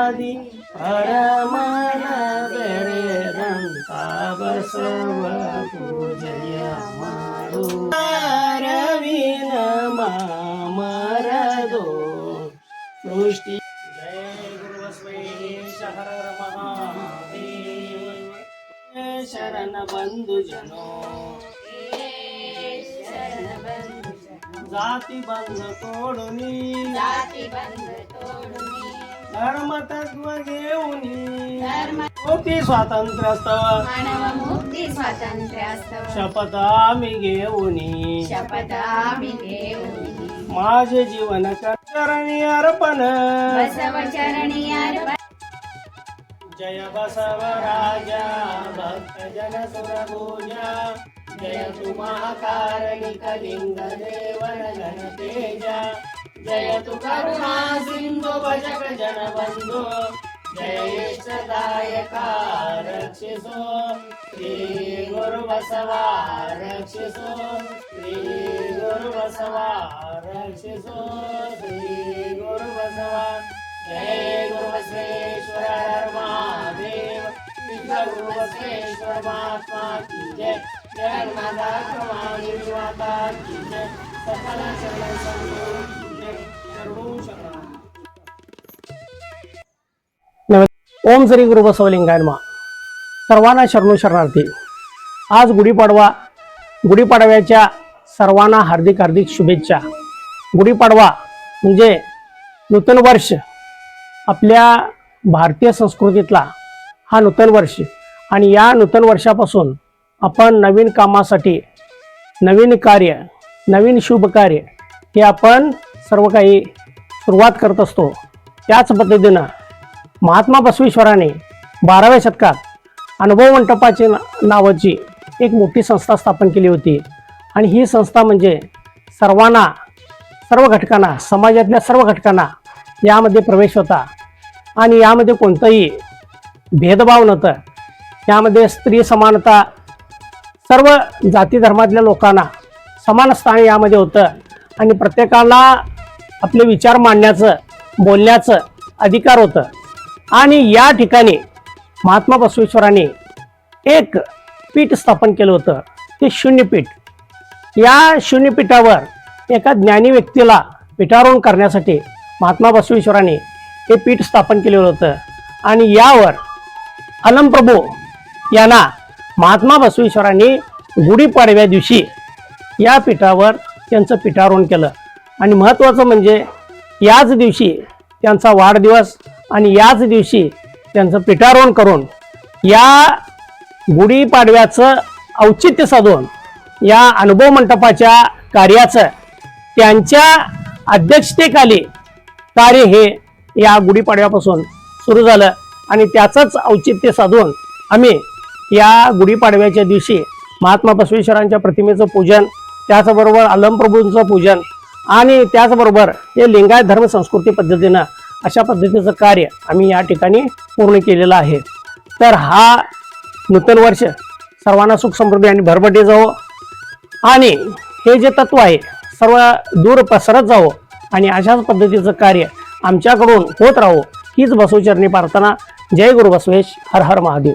आदि परमन बेरेदंता बसव पूजय मारू रवीन मामरदो सृष्टि। जय गुरु बसवेश हर हर महादेव। शरण बंधु जनो जाति बंध तोडुनी धर्म तत्व घेऊनी मुक्ती स्वातंत्र्यास्तव शपथ आम्ही घेऊनी माझे जीवन चरणी अर्पण जय बसव राजा भक्त जन सुरभुजा जय तु महाकारणिक लिंग देवन गण तेजा जय तु करुणा सिंधु भजक जन बंधु जय इष्टदायका रक्षिसो श्री गुरु बसवा रक्षिसो श्री गुरु बसवा रक्षिसो श्री गुरु बसवा। जय गुरु बसवेश्वर हर महादेव। गुरु बसवेश्वर महात्मा की जय। जय माता कमानी माता की जय। सकल शरण संतो की जय। शरणो शरण। ओम श्री गुरु बसवलिंगाय नमः। सर्वांना शरणो शरणार्थी। आज गुढीपाडवा, गुढीपाडव्याच्या सर्वांना हार्दिक हार्दिक शुभेच्छा। गुढीपाडवा म्हणजे नूतन वर्ष, आपल्या भारतीय संस्कृतीतला हा नूतन वर्ष आणि या नूतन वर्षापासून आपण नवीन कामासाठी, नवीन कार्य, नवीन शुभ कार्य हे आपण सर्व काही सुरुवात करत असतो। त्याच पद्धतीनं महात्मा बसवेश्वरांनी 12व्या शतकात अनुभव मंटपाची नावाची एक मोठी संस्था स्थापन केली होती आणि ही संस्था म्हणजे सर्वांना, सर्व घटकांना, समाजातल्या सर्व घटकांना यामध्ये प्रवेश होता आणि यामध्ये कोणताही भेदभाव नव्हता। यामध्ये स्त्री समानता, सर्व जाती धर्मातल्या लोकांना समान स्थान यामध्ये होतं आणि प्रत्येकाला आपले विचार मांडण्याचं, बोलण्याचं अधिकार होतं। आणि या ठिकाणी महात्मा बसवेश्वरांनी एक पीठ स्थापन केलं होतं, ते शून्यपीठ। या शून्यपीठावर एका ज्ञानी व्यक्तीला पीठारोहण करण्यासाठी महात्मा बसवेश्वरांनी हे पीठ स्थापन केलेलं होतं आणि यावर अलमप्रभू यांना महात्मा बसवेश्वरांनी गुढीपाडव्या दिवशी या पीठावर त्यांचं पीठारोहण केलं। आणि महत्त्वाचं म्हणजे याच दिवशी त्यांचा वाढदिवस आणि याच दिवशी त्यांचं पीठारोहण करून या गुढीपाडव्याचं औचित्य साधून या अनुभव मंटपाच्या कार्याचं त्यांच्या अध्यक्षतेखाली कार्य हे या गुढीपाडव्यापासून सुरू झालं आणि त्याचंच औचित्य साधून आम्ही या गुढीपाडव्याच्या दिवशी महात्मा बसवेश्वरांच्या प्रतिमेचं पूजन, त्याचबरोबर अलमप्रभूंचं पूजन आणि त्याचबरोबर हे लिंगायत धर्म संस्कृती पद्धतीनं अशा पद्धतीचं कार्य आम्ही या ठिकाणी पूर्ण केलेलं आहे। तर हा नूतन वर्ष सर्वांना सुख समृद्धी आणि भरभराटी जावो आणि हे जे तत्व आहे सर्व दूर पसरत जावो आणि अशाच पद्धतीचं कार्य आमच्याकडून होत राहो हीच बसवचरणी प्रार्थना। जय गुरु बसवेश हर हर महादेव।